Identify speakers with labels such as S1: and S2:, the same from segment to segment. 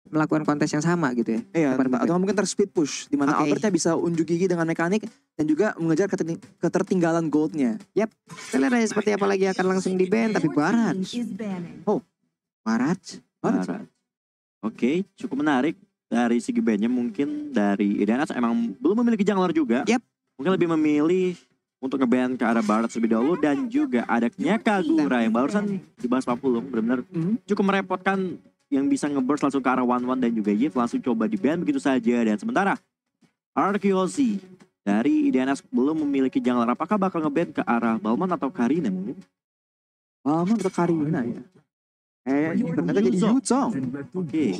S1: melakukan kontes yang sama gitu ya.
S2: Iya, atau mungkin speed push di mana Albertnya bisa unjuk gigi dengan mekanik dan juga mengejar ketertinggalan goldnya.
S1: Yap, kita lihat aja seperti apa lagi akan langsung di ban, tapi Barat.
S2: Oh,
S1: Barat.
S3: Oke, cukup menarik dari segi bandnya. Mungkin dari Idanas emang belum memiliki jungler juga.
S1: Yap.
S3: Mungkin lebih memilih untuk nge-ban ke arah Barat terlebih dahulu. Dan juga ada Kagura yang barusan dibahas Pak Pulung. Benar-benar cukup merepotkan yang bisa nge-burst langsung ke arah 1-1 dan juga Yves langsung coba di-ban begitu saja. Dan sementara Arkeosi dari Idanas belum memiliki jungler. Apakah bakal nge-ban ke arah Balmond atau Karina mungkin?
S2: Balmond atau Karina ya? Ternyata jadi Yuzong.
S3: Oke.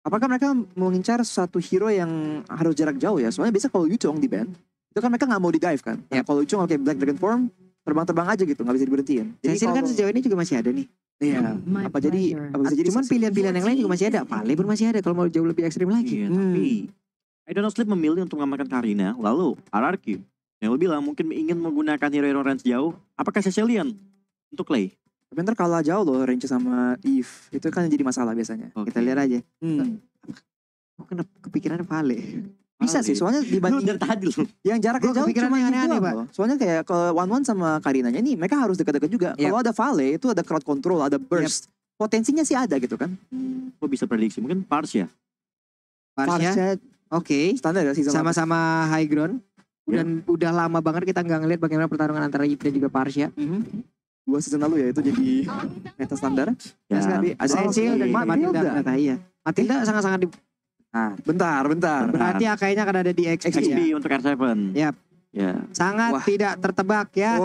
S2: Apakah mereka mengincar suatu hero yang harus jarak jauh ya? Soalnya biasa kalau Yuzong di ban, itu kan mereka nggak mau di dive kan.
S1: Ya.
S2: Kalau Yuzong pakai Black Dragon Form, terbang-terbang aja gitu, nggak bisa diberhentiin.
S1: Cecil kan sejauh ini juga masih ada nih.
S2: Iya. Apa bisa jadi?
S1: Cuman pilihan-pilihan yang lain juga masih ada. Vale pun masih ada kalau mau jauh lebih ekstrim lagi.
S3: Iya, tapi I Don't Know Sleep memilih untuk mengamankan Karina. Lalu RRQ yang lo bilang mungkin ingin menggunakan hero-hero range jauh. Apakah Cecilion untuk Clay?
S2: Tapi ntar kalah jauh loh range sama Eve. Itu kan jadi masalah biasanya.
S1: Kita lihat aja. Kok kenapa kepikirannya Vale?
S2: Bisa sih, soalnya dibanding
S3: dari tadi loh.
S2: yang jaraknya jauh
S1: kepikiran
S2: cuma
S1: yang
S2: gitu
S1: aneh-aneh,
S2: doang
S1: Pak.
S2: loh. Soalnya kayak ke 1-1 sama Karinanya nih, mereka harus dekat-dekat juga. Kalau ada Vale itu ada crowd control, ada burst. Potensinya sih ada gitu kan.
S3: Kok bisa prediksi? Mungkin Pars ya?
S1: Parsnya oke.
S2: Standar ya season
S1: Sama-sama high ground. Dan udah lama banget kita nggak ngeliat bagaimana pertarungan antara Yves dan juga Parsya.
S2: 2 season lalu ya itu jadi meta standar.
S3: Ya,
S2: Ada
S1: Cecil dan Matilda ternyata iya. Matilda sangat-sangat di...
S2: Bentar.
S1: Berarti kayaknya akan ada di XP
S3: XP
S1: ya.
S3: untuk R7.
S1: Yap.
S3: Ya.
S1: Sangat tidak tertebak ya.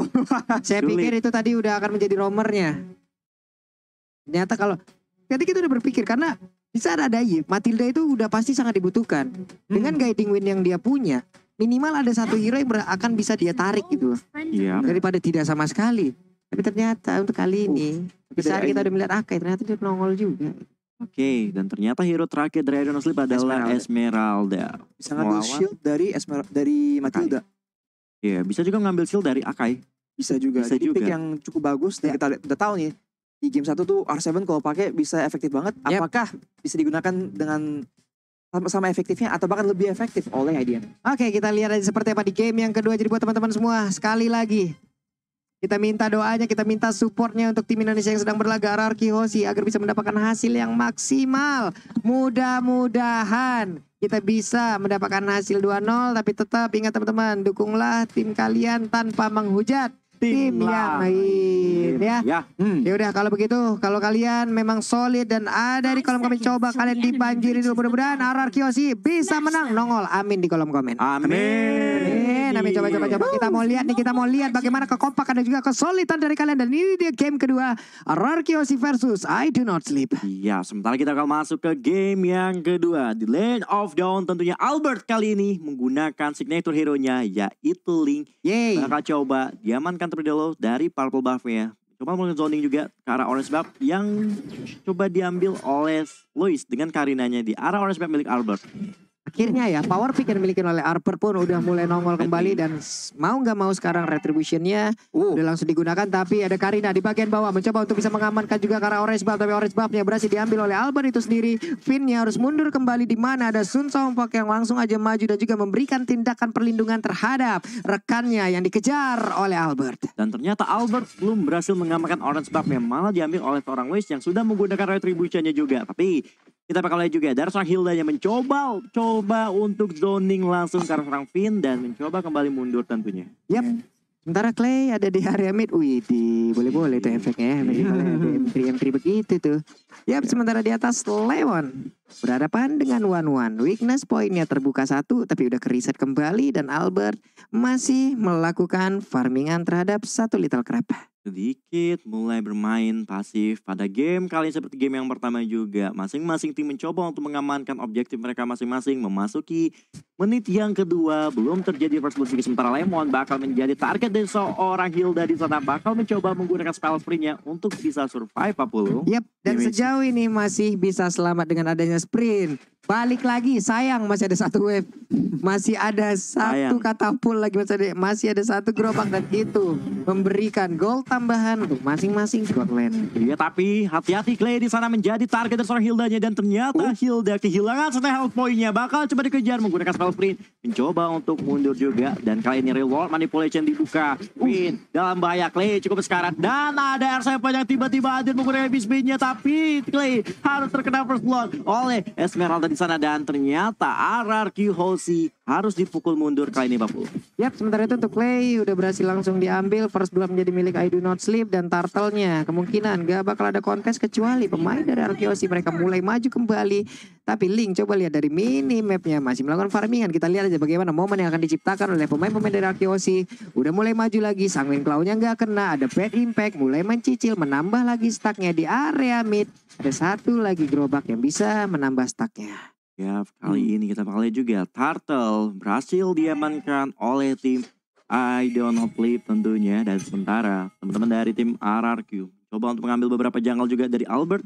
S1: Saya pikir itu tadi udah akan menjadi romernya. Ternyata kalau tadi kita udah berpikir karena di saat ada Yves, Matilda itu udah pasti sangat dibutuhkan. Dengan guiding wind yang dia punya, minimal ada satu hero yang akan bisa dia tarik gitu.
S3: Iya.
S1: Daripada tidak sama sekali. Tapi ternyata untuk kali ini, saat kita udah melihat Akai, ternyata dia nongol juga.
S3: Oke, dan ternyata hero terakhir dari I Don't Know Sleep adalah Esmeralda.
S2: Bisa ngambil shield dari Matilda.
S3: Iya, bisa juga ngambil shield dari Akai.
S2: Bisa juga.
S3: Bisa
S2: Jadi
S3: juga.
S2: pick yang cukup bagus dan kita udah tahu nih di game 1 tuh R7 kalau pakai bisa efektif banget. Apakah bisa digunakan dengan sama efektifnya atau bahkan lebih efektif oleh IDN?
S1: Oke, kita lihat aja seperti apa di game yang kedua. Jadi buat teman-teman semua, sekali lagi kita minta doanya, kita minta supportnya untuk tim Indonesia yang sedang berlaga RRQ Hoshi agar bisa mendapatkan hasil yang maksimal. Mudah-mudahan kita bisa mendapatkan hasil 2-0, tapi tetap ingat teman-teman, dukunglah tim kalian tanpa menghujat tim yang lain ya. Ya udah kalau begitu, kalau kalian memang solid dan ada di kolom komen, coba kalian dibanjiri dulu. Mudah-mudahan RRQ Hoshi bisa menang. Nongol amin di kolom komen.
S3: Amin.
S1: Amin. Coba kita mau lihat nih, kita mau lihat bagaimana kekompakan dan juga kesolidan dari kalian. Dan ini dia game kedua, RRQ Hoshi versus I Do Not Sleep.
S3: Iya, sementara kita akan masuk ke game yang kedua. Di Lane of Dawn tentunya Albert kali ini menggunakan signature hero-nya yaitu Link. Bakal coba diamankan terlebih dahulu dari purple buff-nya. Coba melakukan zoning juga ke arah orange buff yang coba diambil oleh Lois dengan Karinanya di arah orange buff milik Albert.
S1: Akhirnya ya, power pick yang dimiliki oleh Harper pun udah mulai nongol kembali. Dan mau gak mau sekarang retributionnya udah langsung digunakan. Tapi ada Karina di bagian bawah mencoba untuk bisa mengamankan juga ke arah orange buff. Tapi orange buffnya berhasil diambil oleh Albert itu sendiri. Finnya harus mundur kembali di mana ada Sun Songpak yang langsung aja maju dan juga memberikan tindakan perlindungan terhadap rekannya yang dikejar oleh Albert.
S3: Dan ternyata Albert belum berhasil mengamankan orange buff-nya, malah diambil oleh seorang Lois yang sudah menggunakan retributionnya juga. Tapi kita bakal lihat juga dari seorang Hilda yang mencoba untuk zoning langsung ke arah seorang Finn dan mencoba kembali mundur tentunya.
S1: Yap. Sementara Clay ada di area mid. Wih, boleh-boleh tuh efeknya. M3 begitu tuh. Yap, sementara di atas Leon berhadapan dengan One. Weakness poinnya terbuka 1, tapi udah kereset kembali. Dan Albert masih melakukan farmingan terhadap satu Little Crab.
S3: Sedikit mulai bermain pasif pada game kali ini seperti game yang pertama juga. Masing-masing tim mencoba untuk mengamankan objektif mereka masing-masing. Memasuki menit yang kedua, belum terjadi first blood. Sementara Lemon bakal menjadi target dari seorang Hilda di sana. Bakal mencoba menggunakan spell sprintnya untuk bisa survive 40.
S1: Yap, dan sejauh ini masih bisa selamat dengan adanya sprint. Balik lagi, sayang masih ada satu wave. Masih ada satu katapult lagi, masih ada satu gerobak dan itu memberikan gol tambahan untuk masing-masing Scotland.
S3: Iya, tapi hati-hati Clay di sana menjadi target dari seorang Hildanya dan ternyata Hilda kehilangan setengah health point-nya. Bakal coba dikejar menggunakan spell sprint, mencoba untuk mundur juga dan kali ini real world manipulation dibuka. Win dalam bahaya, Clay cukup sekarat dan ada R7 yang tiba-tiba hadir menggunakan heavy speed-nya, tapi Clay harus terkena first blood oleh Esmeralda di sana dan ternyata RRQ Hoshi harus dipukul mundur kali ini Papul.
S1: Yap, sementara itu untuk Clay udah berhasil langsung diambil. First blood menjadi milik I Do Not Sleep dan Turtle-nya. Kemungkinan gak bakal ada kontes kecuali pemain dari RRQ Hoshi mereka mulai maju kembali. Tapi Link coba lihat dari mini mapnya masih melakukan farmingan. Kita lihat aja bagaimana momen yang akan diciptakan oleh pemain-pemain dari RRQ Hoshi. Udah mulai maju lagi, Sanguine Claw-nya gak kena. Ada bad impact, mulai mencicil, menambah lagi stacknya di area mid. Ada satu lagi gerobak yang bisa menambah stacknya.
S3: Ya, kali ini kita bakal lihat juga Turtle berhasil diamankan oleh tim I Do Not Sleep tentunya. Dan sementara teman-teman dari tim RRQ coba untuk mengambil beberapa jungle juga dari Albert,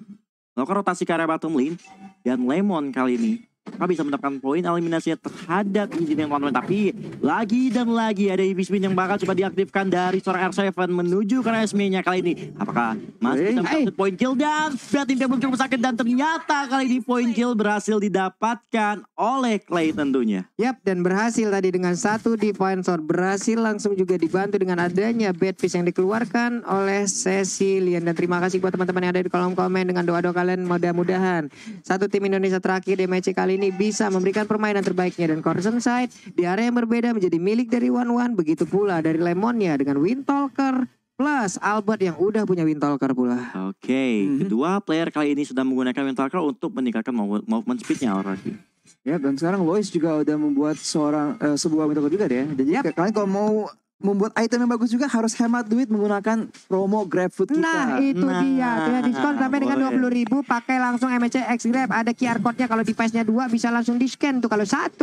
S3: melakukan rotasi ke area bottom lane. Dan Lemon kali ini bisa mendapatkan poin eliminasinya terhadap Engine yang one-one. Tapi lagi dan lagi ada EV spin yang bakal coba diaktifkan dari seorang R7 menuju ke SME-nya kali ini. Apakah masih bisa mendapatkan poin kill dan tim belum cukup sakit dan ternyata kali ini poin kill berhasil didapatkan oleh Clay tentunya.
S1: Yap, dan berhasil tadi dengan satu Divine Sword. Berhasil langsung juga dibantu dengan adanya Bad Fish yang dikeluarkan oleh Cecilian. Dan terima kasih buat teman-teman yang ada di kolom komen dengan doa-doa kalian. Mudah-mudahan satu tim Indonesia terakhir di match kali ini bisa memberikan permainan terbaiknya. Dan Corson Side di area yang berbeda menjadi milik dari One. Begitu pula dari Lemonnya dengan Windtalker plus Albert yang udah punya Windtalker pula.
S3: Oke, kedua player kali ini sudah menggunakan Windtalker untuk meningkatkan movement speednya already.
S2: Ya, dan sekarang Lois juga udah membuat sebuah Windtalker juga deh. Jadi kalian kalau mau membuat item yang bagus juga harus hemat duit menggunakan promo GrabFood kita.
S1: Nah itu dia, dengan diskon sampai dengan 20.000 pakai langsung MCX X Grab. Ada QR code-nya, kalau device-nya 2 bisa langsung di scan tuh. Kalau 1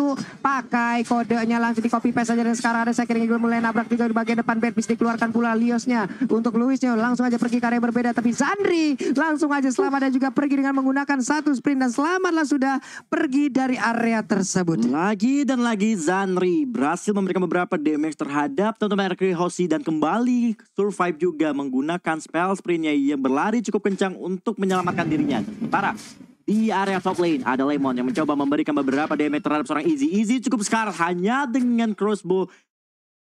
S1: pakai kodenya langsung di copy paste aja. Dan sekarang ada Sekiring mulai nabrak juga di bagian depan. Bad Beast dikeluarkan pula Liosnya untuk Luisnya langsung aja pergi ke area berbeda. Tapi Zandri langsung aja selamat dan juga pergi dengan menggunakan satu sprint dan selamatlah sudah pergi dari area tersebut.
S3: Lagi dan lagi Zandri berhasil memberikan beberapa damage terhadap teman-teman RRQ Hoshi dan kembali survive juga menggunakan spell sprintnya yang berlari cukup kencang untuk menyelamatkan dirinya. Sementara di area top lane ada Lemon yang mencoba memberikan beberapa damage terhadap seorang Easy cukup sekarat hanya dengan crossbow.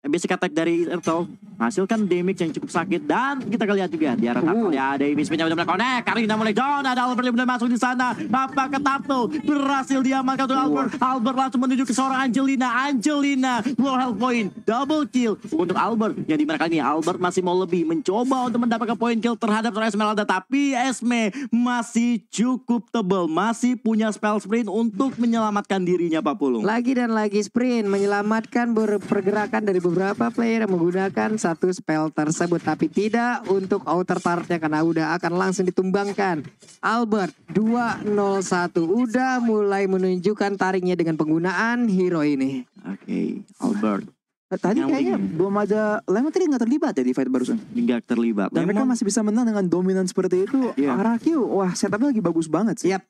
S3: Basic attack dari Ertol menghasilkan damage yang cukup sakit. Dan kita lihat juga di arah Turtle ya, ada Emismenya udah mulai connect. Karina mulai down, ada Albert yang mulai masuk di sana. Apakah Turtle berhasil diamankan untuk Albert? Albert langsung menuju ke seorang Angelina low health point, double kill untuk Albert. Yang dimana kali ini Albert masih mau lebih, mencoba untuk mendapatkan point kill terhadap seorang Esmeralda. Tapi Esme masih cukup tebal, masih punya spell sprint untuk menyelamatkan dirinya Pak Pulung.
S1: Lagi dan lagi sprint menyelamatkan pergerakan dari beberapa player yang menggunakan satu spell tersebut, tapi tidak untuk outer turret-nya karena udah akan langsung ditumbangkan. Albert 201 udah mulai menunjukkan tariknya dengan penggunaan hero ini.
S3: Oke, Albert.
S2: Tadi kayaknya belum ada, Lemon tadi nggak terlibat ya di fight barusan.
S3: Nggak terlibat.
S2: Dan mereka masih bisa menang dengan dominan seperti itu. RRQ, wah setupnya lagi bagus banget sih.
S1: Yap.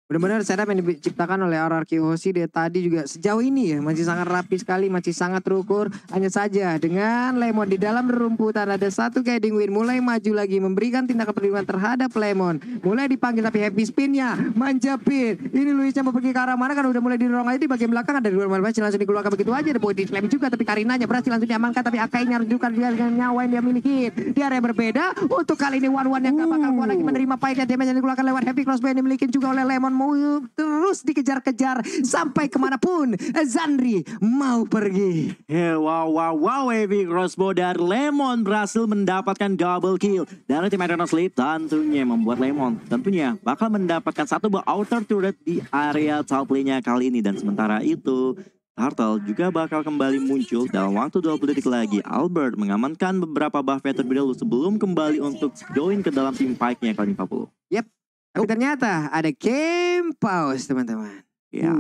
S1: Benar-benar setup yang diciptakan oleh RRQ Hoshi dia tadi juga sejauh ini ya masih sangat rapi sekali, masih sangat terukur. Hanya saja dengan Lemon di dalam rerumputan ada satu Guiding Wind mulai maju lagi memberikan tindakan perlindungan terhadap Lemon. Mulai dipanggil tapi happy spinnya menjepit. Ini Luisnya mau pergi ke arah mana kan udah mulai didorong aja di bagian belakang, ada dua match langsung dikeluarkan begitu aja. Ada body slam juga tapi Karinanya berhasil langsung diamankan, tapi Akainya harus juga dengan nyawa yang dia miliki. Di area berbeda untuk kali ini One yang gak bakal kuat lagi menerima pahitnya damage yang dikeluarkan lewat heavy crossbow yang dimiliki juga oleh Lemon. Mau terus dikejar-kejar sampai kemanapun Zandri mau pergi.
S3: Wow, heavy crossbow dari Lemon berhasil mendapatkan double kill dari tim Iron Sleep. Tentunya membuat Lemon tentunya bakal mendapatkan satu buah outer turret di area top lane-nya kali ini. Dan sementara itu Turtle juga bakal kembali muncul dalam waktu 20 detik lagi. Albert mengamankan beberapa buff terlebih dahulu sebelum kembali untuk join ke dalam tim fight-nya kali ini 40.
S1: Yep. Tapi ternyata ada game pause teman-teman.
S3: Ya.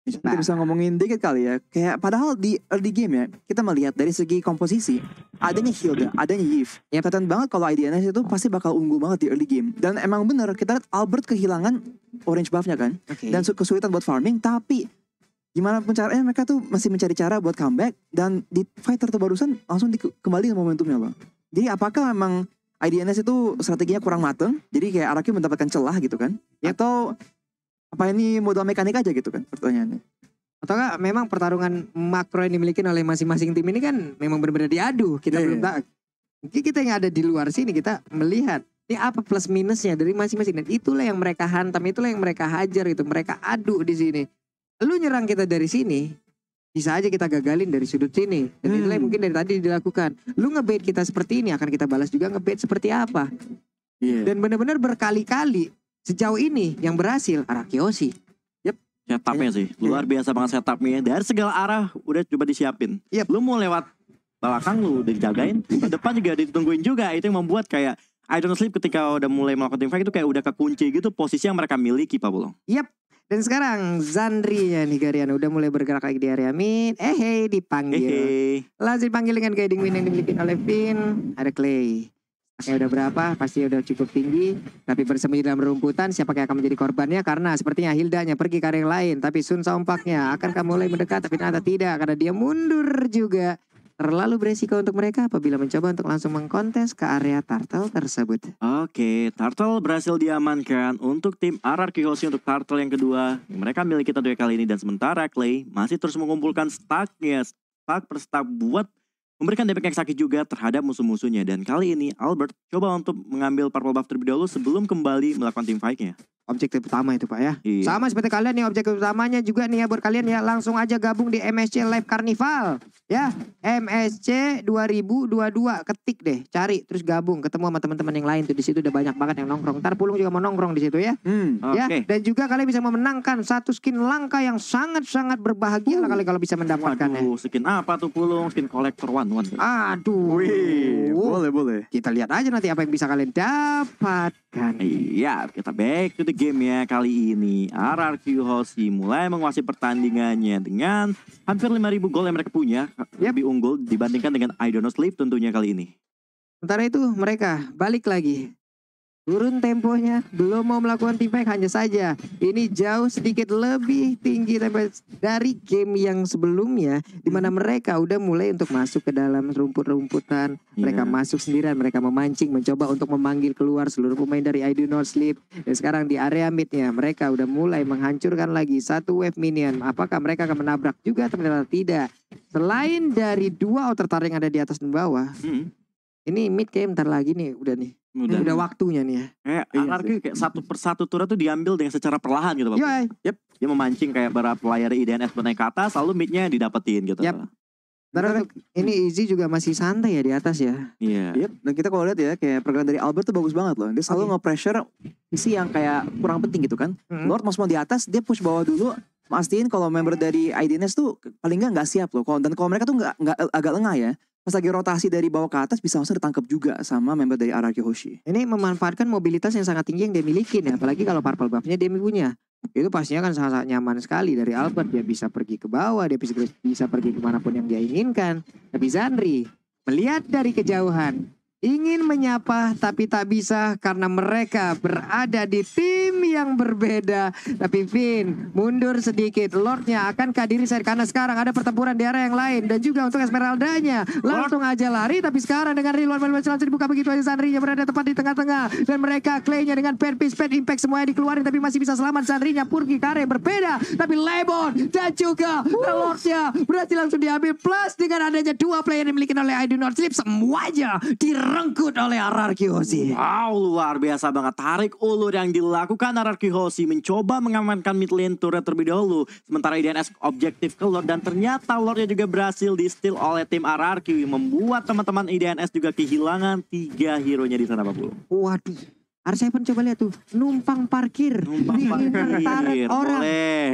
S2: Kita bisa ngomongin dikit kali ya. Kayak padahal di early game ya, kita melihat dari segi komposisi, adanya Hilda, adanya Yves. Kelihatan banget kalau IDNS itu pasti bakal unggul banget di early game. Dan emang bener, kita lihat Albert kehilangan orange buff-nya kan. Dan kesulitan buat farming, tapi gimana pun caranya mereka tuh masih mencari cara buat comeback. Dan di fighter terbarusan langsung kembali momentumnya loh. Jadi apakah memang IDNS itu strateginya kurang mateng, jadi kayak Araki mendapatkan celah gitu kan? Atau apa ini modal mekanik aja gitu kan pertanyaannya?
S1: Atau enggak memang pertarungan makro yang dimiliki oleh masing-masing tim ini kan memang benar-benar diadu. Kita belum tahu. Mungkin kita yang ada di luar sini kita melihat ini apa plus minusnya dari masing-masing. Dan itulah yang mereka hantam, itulah yang mereka hajar itu. Mereka adu di sini. Lu nyerang kita dari sini, bisa aja kita gagalin dari sudut sini. Dan itulah yang mungkin dari tadi dilakukan. Lu ngebait kita seperti ini, akan kita balas juga ngebait seperti apa. Dan benar-benar berkali-kali sejauh ini yang berhasil Araki Hoshi.
S3: Setupnya sih luar biasa banget setupnya. Dari segala arah udah coba disiapin. Lu mau lewat belakang lu udah dijagain, ke depan juga ditungguin juga. Itu yang membuat kayak I Don't Sleep ketika udah mulai melakukan teamfight itu kayak udah kekunci gitu posisi yang mereka miliki Pak Bulong.
S1: Dan sekarang Zandri-nya nih Garian udah mulai bergerak lagi di area mid. Dipanggil. Langsung dipanggil dengan guiding win yang dimiliki oleh Finn. Ada Clay. Udah berapa? Pasti udah cukup tinggi. Tapi bersembunyi dalam rumputan. Siapa yang akan menjadi korbannya? Karena sepertinya Hildanya pergi ke area yang lain. Tapi Sun Sompaknya akankah mulai mendekat? Tapi ternyata tidak. Karena dia mundur juga. Terlalu beresiko untuk mereka apabila mencoba untuk langsung mengkontes ke area turtle tersebut.
S3: Oke, turtle berhasil diamankan untuk tim RRQ Hoshi untuk turtle yang kedua. Mereka miliki tentunya kali ini. Dan sementara Clay masih terus mengumpulkan stacknya. Stack per stack buat memberikan damage yang sakit juga terhadap musuh-musuhnya. Dan kali ini Albert coba untuk mengambil purple buff terlebih dahulu sebelum kembali melakukan team fight-nya.
S1: Objektif utama itu Pak ya. Sama seperti kalian nih objektif utamanya juga nih ya buat kalian ya. Langsung aja gabung di MSC Live Carnival. Ya MSC 2022 ketik deh. Cari terus gabung ketemu sama teman-teman yang lain tuh. Di situ udah banyak banget yang nongkrong. Ntar Pulung juga mau nongkrong di situ ya. Ya. Dan juga kalian bisa memenangkan satu skin langka yang sangat-sangat berbahagia lah kalian kalau bisa mendapatkannya.
S3: Skin apa tuh Pulung? Skin collector one.
S1: Aduh.
S2: Wih, boleh.
S1: Kita lihat aja nanti apa yang bisa kalian dapatkan.
S3: Iya, kita back to the game ya kali ini. RRQ Hoshi mulai menguasai pertandingannya dengan hampir 5.000 gol yang mereka punya. Lebih unggul dibandingkan dengan I Don't Sleep tentunya kali ini.
S1: Sementara itu mereka balik lagi. Turun temponya, belum mau melakukan team fight, hanya saja ini jauh sedikit lebih tinggi dari game yang sebelumnya, di mana mereka udah mulai untuk masuk ke dalam rumput-rumputan. Mereka masuk sendirian, mereka memancing, mencoba untuk memanggil keluar seluruh pemain dari I Do Not Sleep. Dan sekarang di area midnya, mereka udah mulai menghancurkan lagi satu wave minion. Apakah mereka akan menabrak juga? Ternyata tidak. Selain dari dua outer tower yang ada di atas dan bawah, ini mid kayak bentar lagi nih, udah waktunya nih ya.
S3: Kayak RRQ kayak satu persatu turret tuh diambil dengan secara perlahan gitu Pak. Dia memancing kayak beberapa player IDNS naik ke atas lalu midnya didapetin gitu.
S1: Terus ini Izzy juga masih santai ya di atas ya.
S2: Dan kita kalau lihat ya kayak pergerakan dari Albert tuh bagus banget loh. Dia selalu nge-pressure isi yang kayak kurang penting gitu kan. Lord mau semua di atas, dia push bawah dulu. Mastiin kalau member dari IDNS tuh paling nggak siap loh. Dan kalau mereka tuh nggak agak lengah ya. Pas lagi rotasi dari bawah ke atas bisa langsung ditangkap juga sama member dari RRQ Hoshi.
S1: Ini memanfaatkan mobilitas yang sangat tinggi yang dia miliki nih. Apalagi kalau purple buff-nya dia punya. Itu pastinya kan sangat nyaman sekali dari Albert. Dia bisa pergi ke bawah, dia bisa pergi kemanapun yang dia inginkan. Tapi Zandri melihat dari kejauhan, ingin menyapa tapi tak bisa karena mereka berada di tim yang berbeda. Tapi Finn mundur sedikit. Lordnya akan kadiri saya karena sekarang ada pertempuran di area yang lain. Dan juga untuk Esmeraldanya langsung aja lari. Tapi sekarang dengan reload langsung dibuka begitu aja. Sandrinya berada tepat di tengah-tengah. Dan mereka Clay-nya dengan pad impact semuanya dikeluarin. Tapi masih bisa selamat. Sandrinya pergi ke area yang berbeda. Tapi Lebon dan juga Lordnya berarti langsung diambil. Plus dengan adanya dua player yang dimiliki oleh I Do Not Sleep, semuanya direnggut oleh RRQ Hoshi.
S3: Wow, luar biasa banget. Tarik ulur yang dilakukan RRQ Hoshi mencoba mengamankan mid lane turret terlebih dahulu. Sementara IDNS objektif ke Lord dan ternyata Lordnya juga berhasil di steal oleh tim RRQ. Membuat teman-teman IDNS juga kehilangan 3 hero-nya di sana Pak Bu.
S1: Waduh. R7 coba lihat tuh, numpang parkir di turret orang.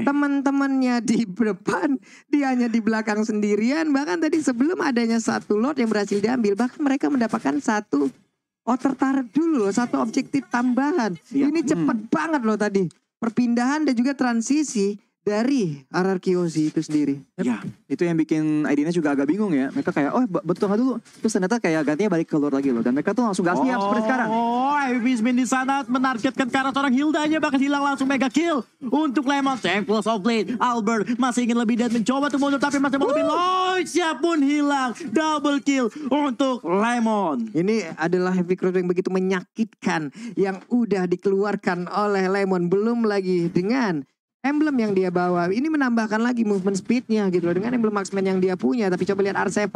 S1: Teman-temannya di depan, dia hanya di belakang sendirian. Bahkan tadi sebelum adanya satu Lord yang berhasil diambil, bahkan mereka mendapatkan satu outer turret dulu loh, satu objektif tambahan. Ini cepet banget loh tadi. Perpindahan dan juga transisi dari RRQ Hoshi itu sendiri.
S3: Ya,
S2: Itu yang bikin ID-nya juga agak bingung ya. Mereka kayak, oh betul nggak dulu. Terus ternyata kayak gantinya balik keluar lagi loh. Dan mereka tuh langsung gak siap seperti sekarang.
S3: Oh, Heavy Spin di sana menargetkan ke arah seorang Hildanya, bahkan hilang langsung mega kill untuk Lemon. Thankful of late, Albert masih ingin lebih dan mencoba untuk mundur tapi masih mau lebih. Lloydsnya pun hilang, double kill untuk Lemon.
S1: Ini adalah heavy cross yang begitu menyakitkan yang udah dikeluarkan oleh Lemon, belum lagi dengan emblem yang dia bawa. Ini menambahkan lagi movement speednya gitu loh. Dengan emblem marksman yang dia punya. Tapi coba lihat R7.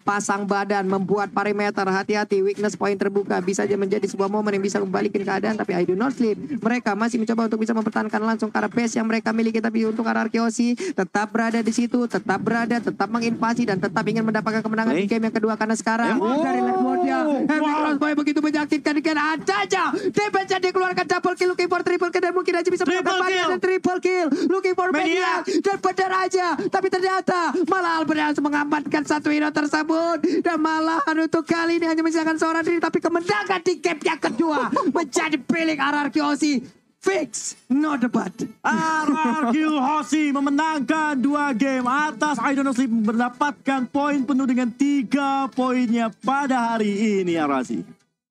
S1: Pasang badan. Membuat parameter. Hati-hati. Weakness point terbuka. Bisa aja menjadi sebuah momen yang bisa membalikin keadaan. Tapi I do not sleep. Mereka masih mencoba untuk bisa mempertahankan langsung ke arah base yang mereka miliki. Tapi untuk RRQ Hoshi tetap berada di situ. Tetap berada. Tetap menginvasi. Dan tetap ingin mendapatkan kemenangan di game yang kedua. Karena sekarang dari Lemonnya. Heavy crossbow begitu menyakitkan. Dan ada aja. Damage yang dikeluarkan. Double kill. Looking for triple kill. Dan mungkin aja bisa mendapatkan triple kill. Looking for Maniac. Dan benar aja. Tapi ternyata malah Albert yang mengamankan satu hero tersebut. Dan malahan untuk kali ini hanya menyisakan seorang diri. Tapi kemenangan di game yang kedua menjadi milik RRQ Hoshi. Fix, no debat.
S3: RRQ Hoshi memenangkan 2 game atas I Don't Know Sleep, mendapatkan poin penuh dengan 3 poinnya pada hari ini ya Rasi.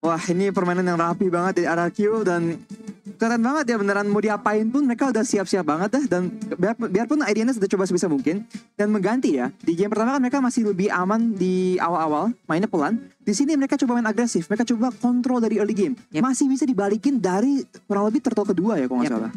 S2: Wah, ini permainan yang rapi banget dari RRQ dan keren banget ya, beneran mau diapain pun mereka udah siap-siap banget dah. Dan biarpun IDNS sudah coba sebisa mungkin dan mengganti ya. Di game pertama kan mereka masih lebih aman di awal-awal, mainnya pelan. Di sini mereka coba main agresif, mereka coba kontrol dari early game. Masih bisa dibalikin dari kurang lebih turtle kedua ya kalau nggak salah.